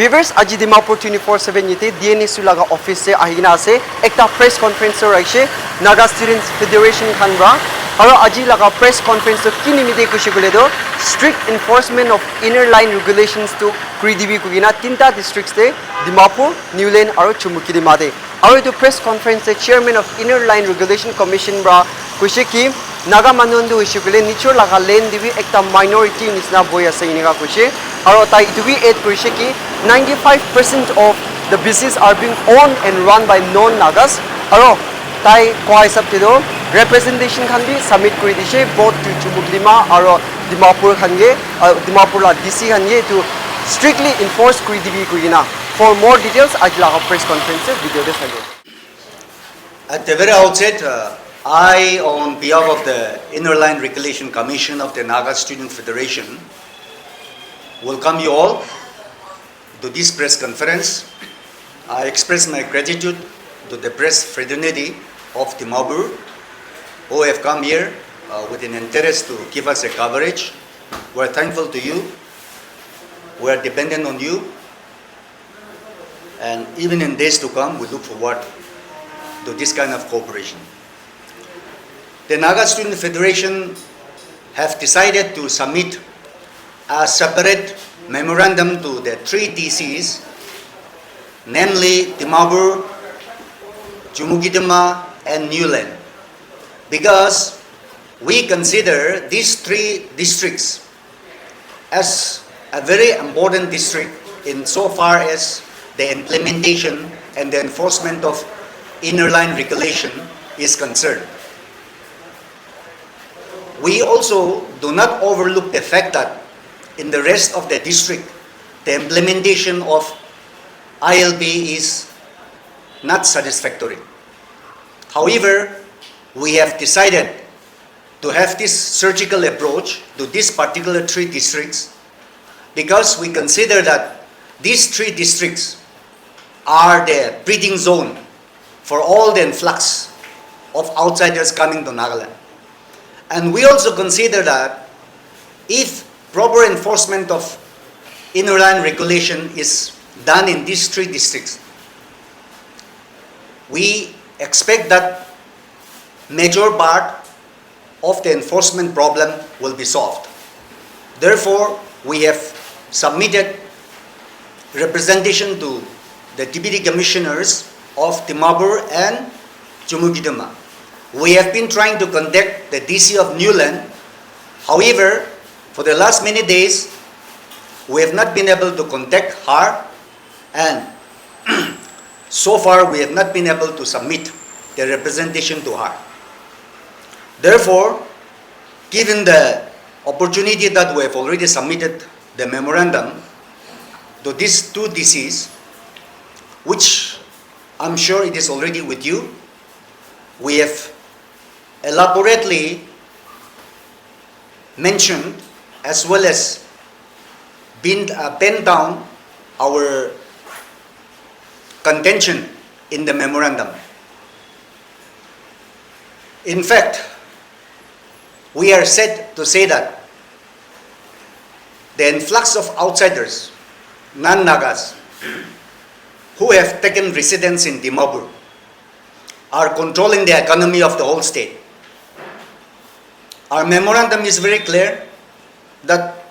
Viewers, aji Dimapur 24/7 yete DNSU laga office se ahina ase ekta press conference raishe Naga Students Federation khanra aro aji laga press conference to kinimide kushigule do strict enforcement of inner line regulations to kridibi kugina tinta districts de Dimapur, Niuland aro Chümoukedima de aro to press conference the chairman of inner line regulation commission bra kushiki Naga manundu ishugule nichur laga land dibi ekta minority nisna boy ase iniga kushe aro tai tubi aid kurishe ki 95% of the business are being owned and run by non-Nagas aro tai kwa hisab te do representation khan bi submit kuri dishe both to Chümoukedima aro Dimapur khange Dimapur la DC khange to strictly enforce kuri dibi kuina. For more details ajla press conference video de sage. At the very outset, I, on behalf of the Inner Line Regulation Commission of the Naga Students Federation, welcome you all to this press conference. I express my gratitude to the press fraternity of Dimapur who have come here with an interest to give us a coverage. We are thankful to you. We are dependent on you. And even in days to come, we look forward to this kind of cooperation. The Naga Students Federation have decided to submit a separate memorandum to the three DCs, namely Dimapur, Chümoukedima and Niuland, because we consider these three districts as a very important district in so far as the implementation and the enforcement of inner line regulation is concerned. We also do not overlook the fact that in the rest of the district, the implementation of ILB is not satisfactory. However, we have decided to have this surgical approach to these particular three districts because we consider that these three districts are the breeding zone for all the influx of outsiders coming to Nagaland. And we also consider that if proper enforcement of inner line regulation is done in these three districts, we expect that major part of the enforcement problem will be solved. Therefore, we have submitted representation to the Deputy Commissioners of Dimapur and Chümoukedima. We have been trying to contact the DC of Niuland. However, for the last many days, we have not been able to contact her, and so far we have not been able to submit the representation to her. Therefore, given the opportunity that we have already submitted the memorandum to these two DCs, which I'm sure it is already with you, we have elaborately mentioned as well as pen down our contention in the memorandum. In fact, we are said to say that the influx of outsiders, non-Nagas, who have taken residence in Dimapur, are controlling the economy of the whole state. Our memorandum is very clear that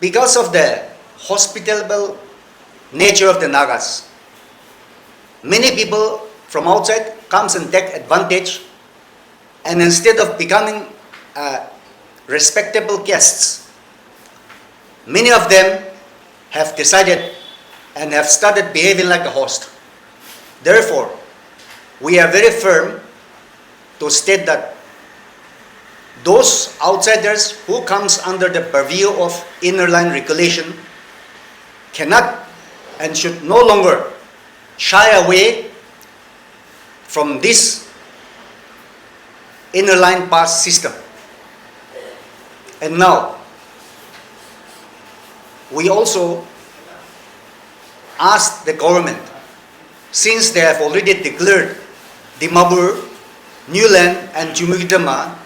because of the hospitable nature of the Nagas, many people from outside comes and take advantage, and instead of becoming respectable guests, many of them have decided and have started behaving like a host. Therefore, we are very firm to state that those outsiders who comes under the purview of inner line regulation cannot and should no longer shy away from this inner line pass system. And now, we also ask the government, since they have already declared Dimapur, Niuland and Chümoukedima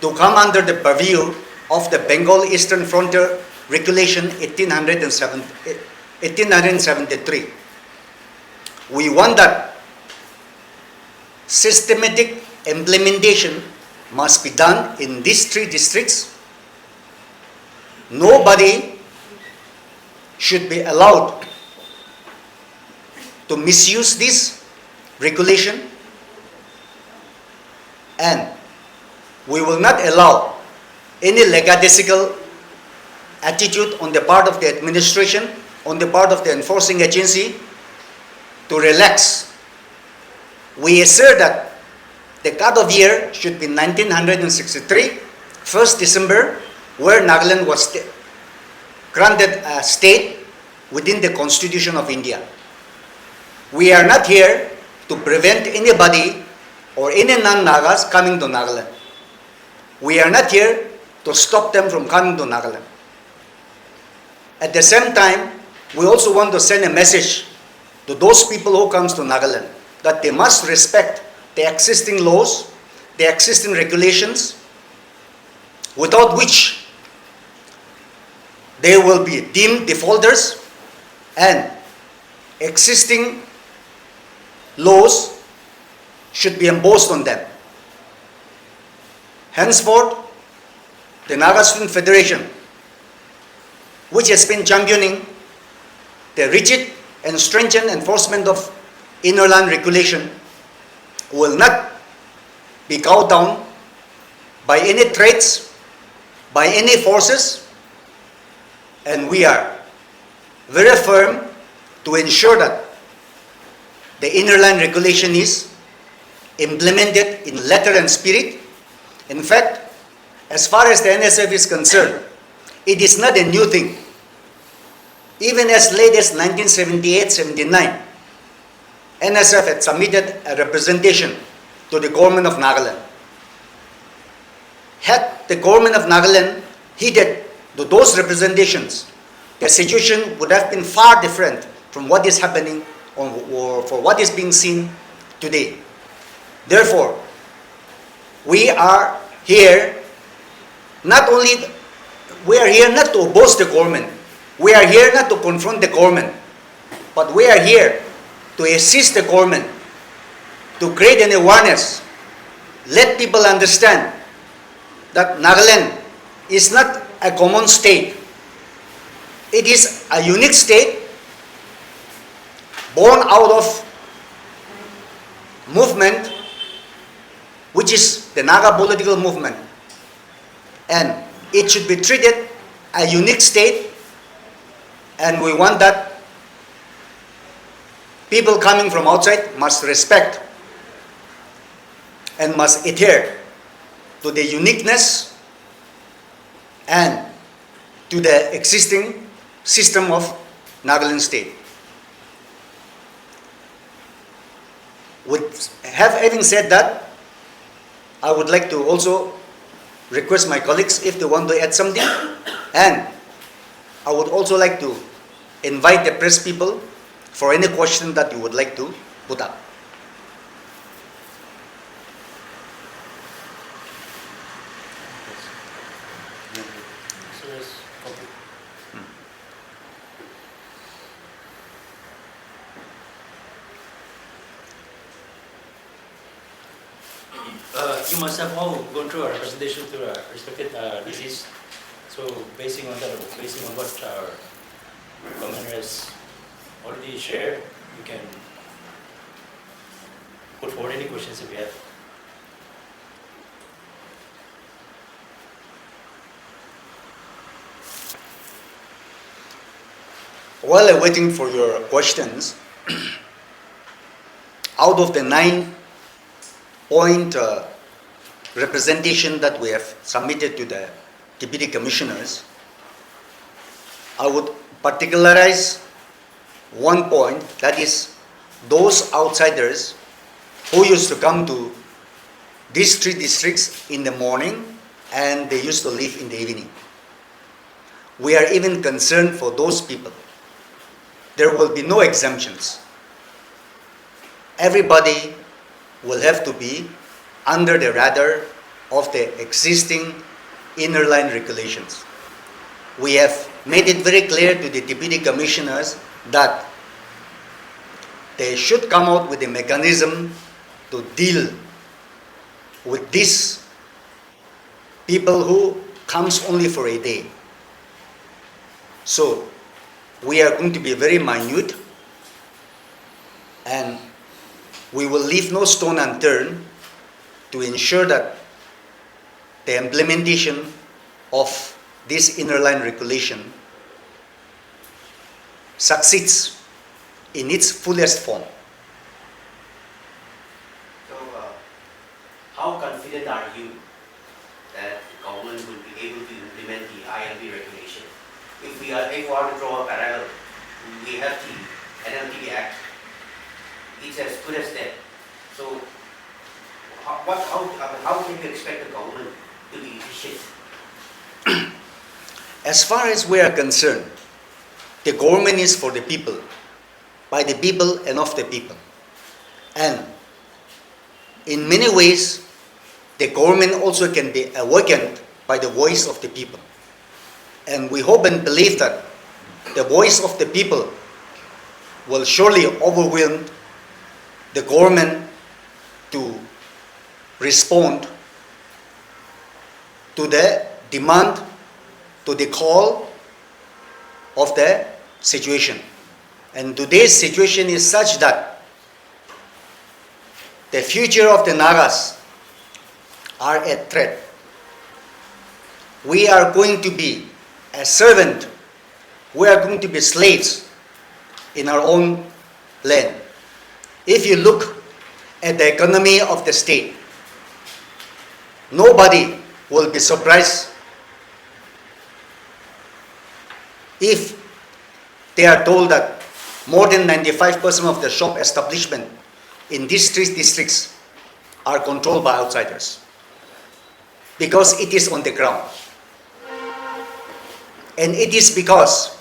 to come under the purview of the Bengal Eastern Frontier Regulation 1870, 1873. We want that systematic implementation must be done in these 3 districts. Nobody should be allowed to misuse this regulation, and we will not allow any lackadaisical attitude on the part of the administration, on the part of the enforcing agency to relax. We assert that the cut-off year should be 1963, 1st December, where Nagaland was granted a state within the Constitution of India. We are not here to prevent anybody or any non-Nagas coming to Nagaland. We are not here to stop them from coming to Nagaland. At the same time, we also want to send a message to those people who comes to Nagaland that they must respect the existing laws, the existing regulations, without which they will be deemed defaulters, and existing laws should be imposed on them. Henceforth, the Naga Students Federation, which has been championing the rigid and stringent enforcement of inner land regulation, will not be cowed down by any threats, by any forces, and we are very firm to ensure that the inner land regulation is implemented in letter and spirit. In fact, as far as the NSF is concerned, it is not a new thing. Even as late as 1978-79, NSF had submitted a representation to the government of Nagaland. Had the government of Nagaland heeded to those representations, the situation would have been far different from what is happening or for what is being seen today. Therefore, we are here not to oppose the government, we are here not to confront the government, but we are here to assist the government to create an awareness, let people understand that Nagaland is not a common state. It is a unique state born out of movement which is the Naga political movement, and it should be treated a unique state, and we want that people coming from outside must respect and must adhere to the uniqueness and to the existing system of Nagaland state. Having said that, I would like to also request my colleagues if they want to add something, and I would also like to invite the press people for any question that you would like to put up. You must have all gone through our presentation to our respected DCs. So basing on what our commander has already shared, you can put forward any questions if you have. While I'm waiting for your questions, out of the 9-point representation that we have submitted to the deputy commissioners, I would particularize one point, that is those outsiders who used to come to these 3 districts in the morning and they used to leave in the evening. We are even concerned for those people. There will be no exemptions. Everybody will have to be under the radar of the existing inner line regulations. We have made it very clear to the deputy commissioners that they should come out with a mechanism to deal with these people who comes only for a day. So we are going to be very minute, and we will leave no stone unturned to ensure that the implementation of this inner line regulation succeeds in its fullest form. So, how confident are you that the government will be able to implement the ILB regulation? If we want to draw a parallel, we have the NLTD Act. It's as good as that. So, how can you expect the government to be efficient? As far as we are concerned, the government is for the people, by the people and of the people. And in many ways, the government also can be awakened by the voice of the people. And we hope and believe that the voice of the people will surely overwhelm the government to respond to the demand, to the call of the situation. And today's situation is such that the future of the Nagas are at threat. We are going to be a servant, we are going to be slaves in our own land. If you look at the economy of the state, nobody will be surprised if they are told that more than 95% of the shop establishment in these three districts are controlled by outsiders, because it is on the ground. And it is because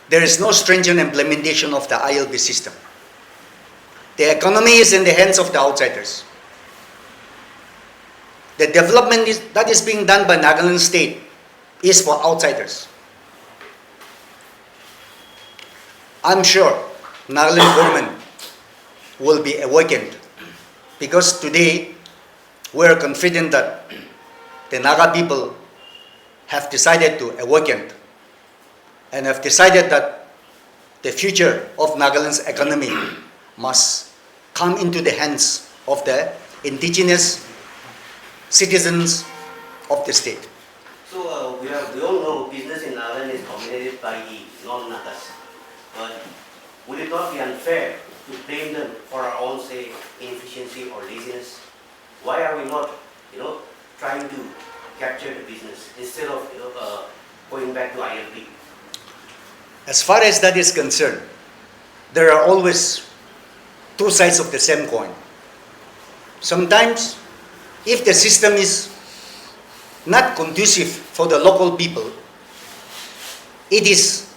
there is no stringent implementation of the ILB system. The economy is in the hands of the outsiders. The development that is being done by Nagaland state is for outsiders. I'm sure Nagaland government will be awakened, because today we are confident that the Naga people have decided to awaken and have decided that the future of Nagaland's economy must come into the hands of the indigenous citizens of the state. So, we all know business in Nagaland is dominated by the non-Nagas. But would it not be unfair to blame them for our own, say, inefficiency or laziness? Why are we not, trying to capture the business instead of, going back to ILB? As far as that is concerned, there are always two sides of the same coin. Sometimes, if the system is not conducive for the local people, it is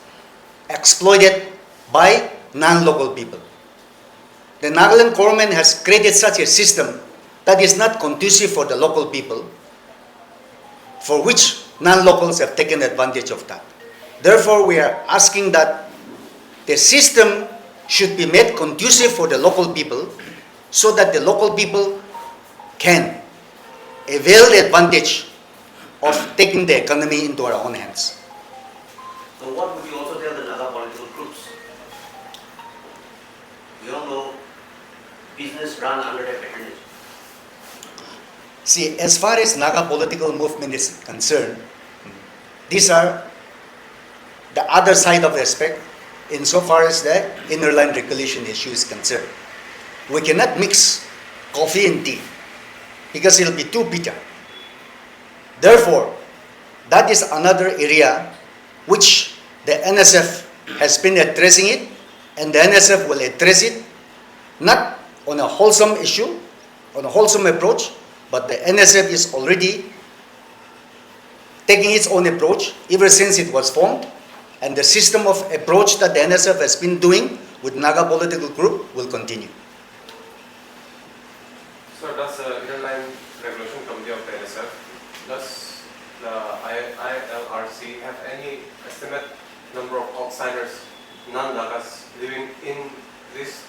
exploited by non-local people. The Nagaland government has created such a system that is not conducive for the local people, for which non-locals have taken advantage of that. Therefore, we are asking that the system should be made conducive for the local people, so that the local people can avail the advantage of taking the economy into our own hands. So what would you also tell the Naga political groups? We all know business run under their patronage. See, as far as Naga political movement is concerned, these are the other side of the aspect insofar as the inner line regulation issue is concerned. We cannot mix coffee and tea because it will be too bitter. Therefore, that is another area which the NSF has been addressing it, and the NSF will address it not on a wholesome issue, on a wholesome approach, but the NSF is already taking its own approach ever since it was formed, and the system of approach that the NSF has been doing with Naga political group will continue. So does the inner line regulation committee of the NSF, does the ILRC have any estimate number of outsiders, non-Nagas, living in these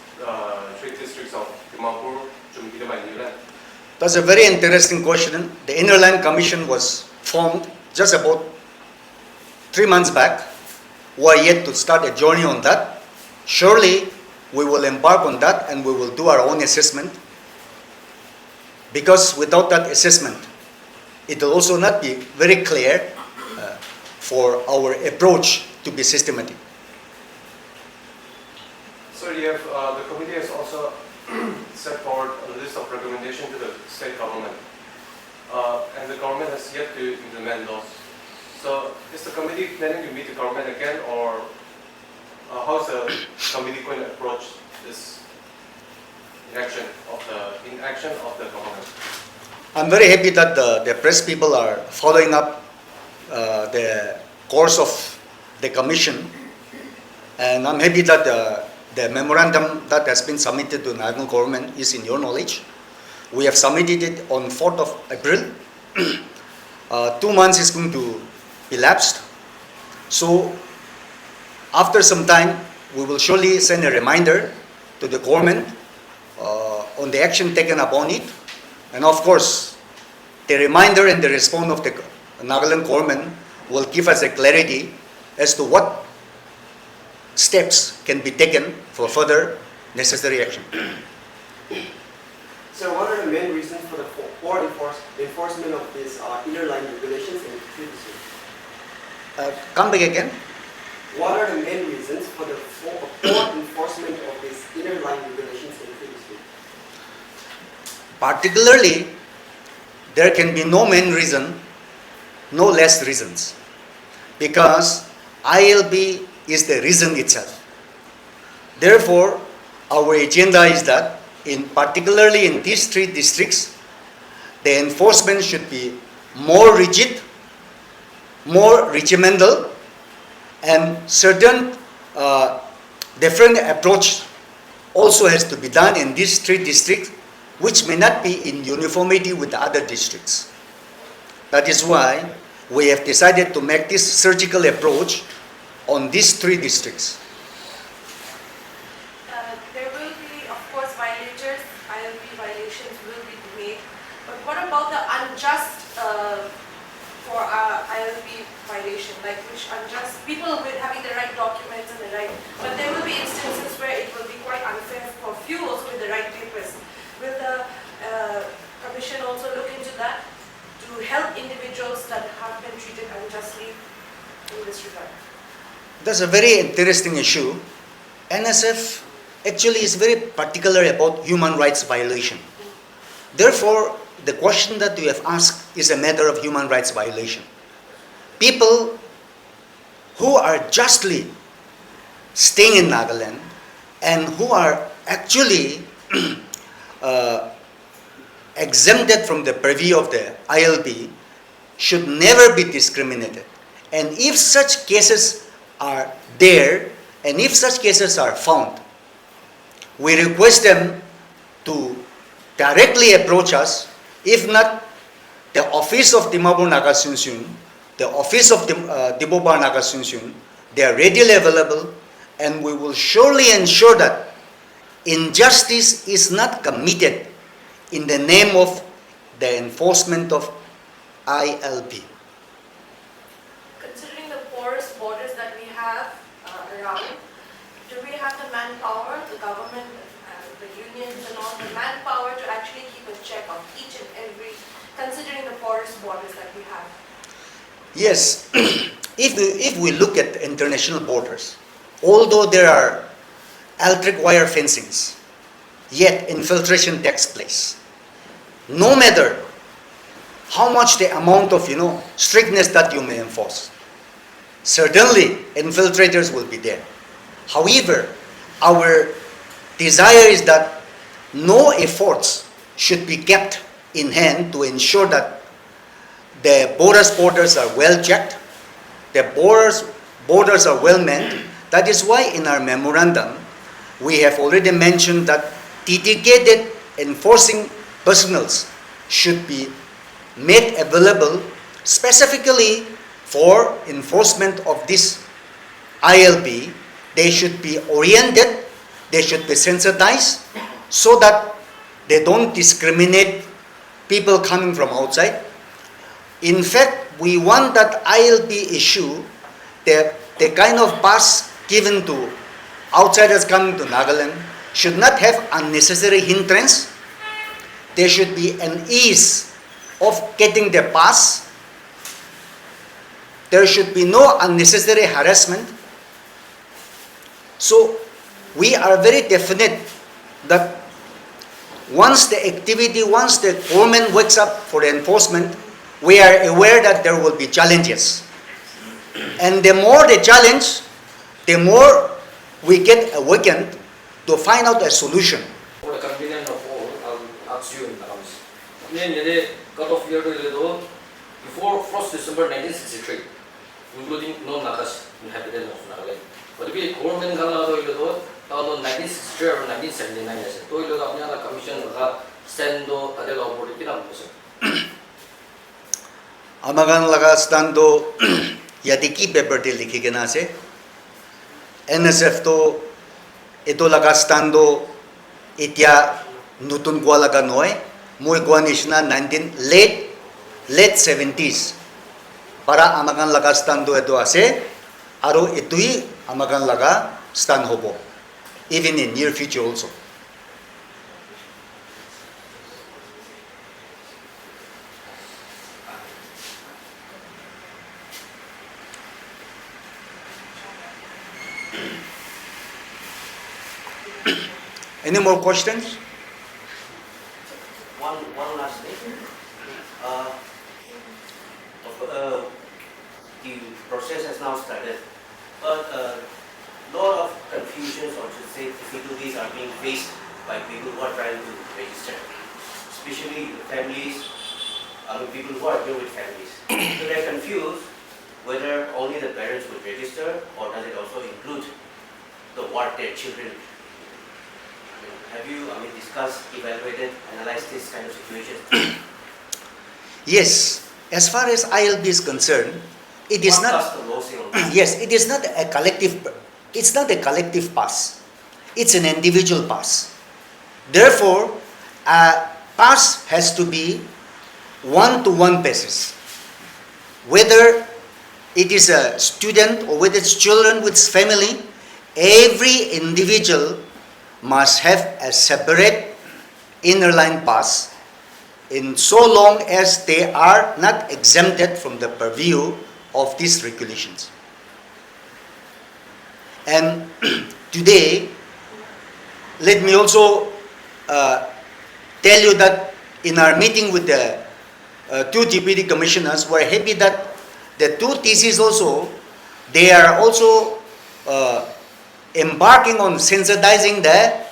three districts of Dimapur, Chümoukedima, and Niuland? That's a very interesting question. The Inner Line Commission was formed just about 3 months back. We are yet to start a journey on that. Surely we will embark on that and we will do our own assessment, because without that assessment it will also not be very clear for our approach to be systematic. So you have, the committee has also set forward a list of recommendations to the state government, and the government has yet to implement those. So is the committee planning to meet the government again, or how is the committee going to approach this inaction of the government? I'm very happy that the press people are following up the course of the commission, and I'm happy that the memorandum that has been submitted to the national government is in your knowledge. We have submitted it on 4th of April. 2 months is going to elapse. So after some time, we will surely send a reminder to the government on the action taken upon it. And of course, the reminder and the response of the Nagaland government will give us a clarity as to what steps can be taken for further necessary action. So what are the main reasons for the poor enforcement of these inner line regulations in the three districts? Come back again. What are the main reasons for the poor enforcement of these inner line regulations in the three districts? Particularly, there can be no main reason, no less reasons, because ILB is the reason itself. Therefore, our agenda is that, particularly in these three districts, the enforcement should be more rigid, more regimental, and certain different approach also has to be done in these three districts, which may not be in uniformity with the other districts. That is why we have decided to make this surgical approach on these three districts. There will be, of course, violators, ILB violations will be made. But what about the unjust for ILB violation, like which unjust, people with having the right documents and the right, but there will be instances where it will be quite unfair for few also with the right papers. Will the Commission also look into that to help individuals that have been treated unjustly in this regard? That's a very interesting issue. NSF actually is very particular about human rights violation. Therefore, the question that you have asked is a matter of human rights violation. People who are justly staying in Nagaland and who are actually exempted from the purview of the ILB should never be discriminated. And if such cases are there, and if such cases are found, we request them to directly approach us. If not, the office of Dimapur Naga Students, the office of Dimapur Naga Students, they are readily available, and we will surely ensure that injustice is not committed in the name of the enforcement of ILB. Considering the porous borders that we have around, do we have the manpower, the government, the unions and all, the manpower to actually keep a check on each and every, considering the porous borders that we have? Yes, if we look at international borders, although there are electric wire fencings, yet infiltration takes place. No matter how much the amount of strictness that you may enforce, certainly infiltrators will be there. However, our desire is that no efforts should be kept in hand to ensure that the borders are well checked, the borders are well manned. That is why in our memorandum we have already mentioned that dedicated enforcing personnels should be made available specifically for enforcement of this ILB, they should be oriented, they should be sensitized so that they don't discriminate people coming from outside. In fact, we want that ILB issue, the kind of pass given to outsiders coming to Nagaland should not have unnecessary hindrance. There should be an ease of getting the pass. There should be no unnecessary harassment. So we are very definite that once the government wakes up for the enforcement, we are aware that there will be challenges. And the more the challenge, the more we get awakened to find out a solution. For the convenience of all, I'll ask you in terms. Cut-off year before 1st December 1963, including non-Nagas inhabitants of Nagaland. But the government got 1963 or 1979, so the commission stand Amagan laga stando yadiki paper de likhi ke na ase NSF to ito laga stando itya nutun gwa laga noy moi gwa nishna 19 late 70s para amagan laga stando ito ase aro itui amagan laga stand hobo even in near future also. Any more questions? One last thing. The process has now started, but a lot of confusions, or to say difficulties, are being faced by people who are trying to register, especially families, people who are here with families. So they're confused whether only the parents would register, or does it also include their children. Have you, discussed, evaluated, analyzed this kind of situation? Yes, as far as ILB is concerned, it is What not. does the law say on this? Yes, it is not a collective. It's not a collective pass. It's an individual pass. Therefore, a pass has to be one-to-one basis. Whether it is a student or whether it's children with family, every individual must have a separate inner line pass in so long as they are not exempted from the purview of these regulations. And today, let me also tell you that in our meeting with the two deputy commissioners, we're happy that the two TCs also, they are also embarking on sensitizing the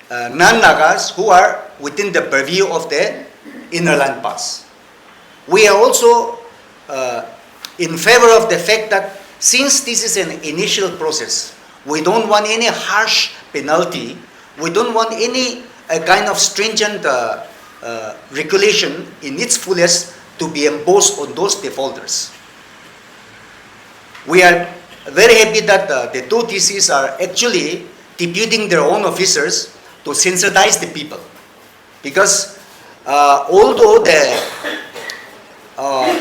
non-Nagas who are within the purview of the inner land pass. We are also in favor of the fact that since this is an initial process, we don't want any harsh penalty, we don't want any kind of stringent regulation in its fullest to be imposed on those defaulters. We are very happy that the two TCs are actually deputing their own officers to sensitize the people. Because although the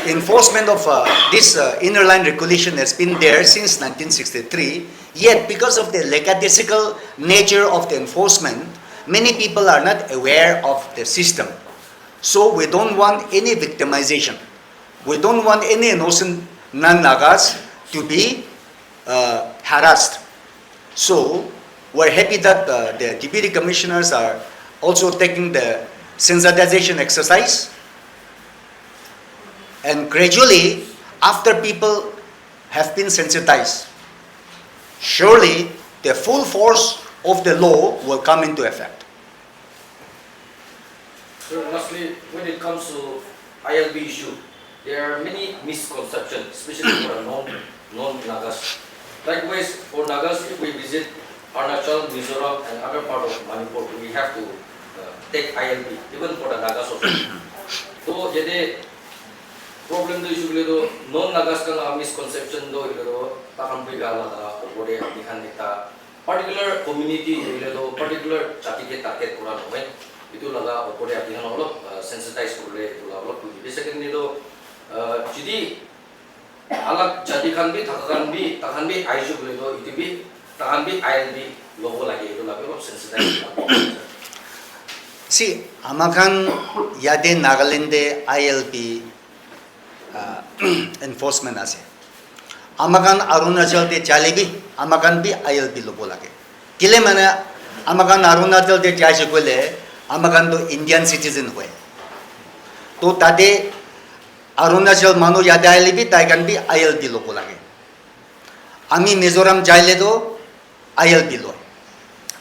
enforcement of this inner line regulation has been there since 1963, yet because of the lackadaisical nature of the enforcement, many people are not aware of the system. So we don't want any victimization. We don't want any innocent non-Nagas to be harassed. So we're happy that the deputy commissioners are also taking the sensitization exercise. And gradually, after people have been sensitized, surely the full force of the law will come into effect. So lastly, when it comes to ILB issue, there are many misconceptions, especially for non-Nagas. Likewise, for Nagas, if we visit Arunachal, Mizoram, and other part of Manipur, we have to take ILB, even for the Nagas also. So, problem do issue ledo non nagas ka misconception do ledo takam bigala da obore dikan eta particular community ledo particular jati ke target kura no itu laga obore dikan holo sensitize kurle itu laga tu second ledo jadi alag jati kan bi takan bi issue ledo itu bi takan bi ILB logo lagi itu laga sensitize. See, amakan yade Nagaland ILB enforcement ase. Amakan Arunachal de chalebi, amakan bi ILB logo lage. Kile mana amakan Arunachal de chaje kole, amakan to Indian citizen hoye. To tade Arunachal manu yade ILB taikan bi ILB logo lage. Ami Mizoram jaile do ILB lo.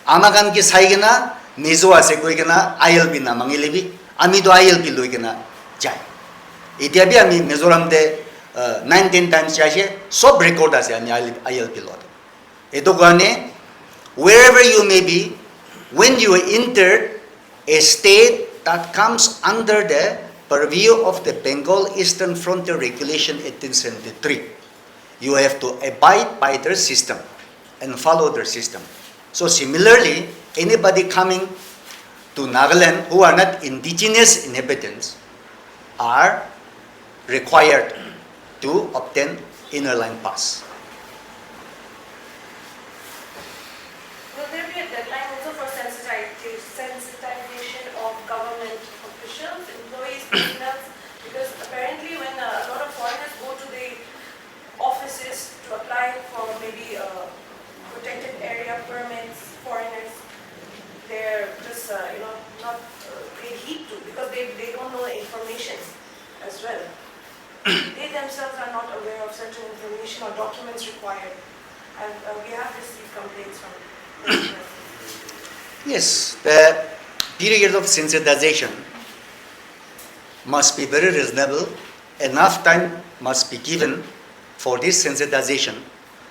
Amakan ki saigena Mizo ase koi kena ILB na mangilebi, ami do ILB loi kena jai. Iti abi ami Mizoram de 19 times jaise, sob record ase ami ILB lo. Ito gane, wherever you may be, when you entered a state that comes under the purview of the Bengal Eastern Frontier Regulation 1873, you have to abide by their system and follow their system. So similarly, anybody coming to Nagaland who are not indigenous inhabitants are required to obtain inner line pass. Will there be a deadline also for sensitization of government officials, employees, personnel? Because apparently when a lot of foreigners go to the offices to apply for maybe protected area permits, foreigners, they're just not paid heed to because they don't know the information as well. They themselves are not aware of certain information or documents required, and we have received complaints from them. Yes, the period of sensitization must be very reasonable. Enough time must be given for this sensitization.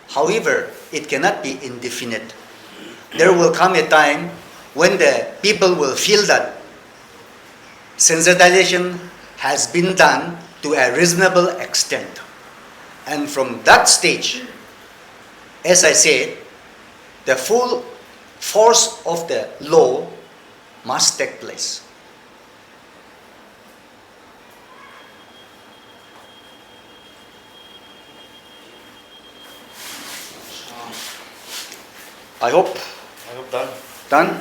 However, it cannot be indefinite. There will come a time when the people will feel that sensitization has been done to a reasonable extent. And from that stage, as I said, the full force of the law must take place. I hope done. done.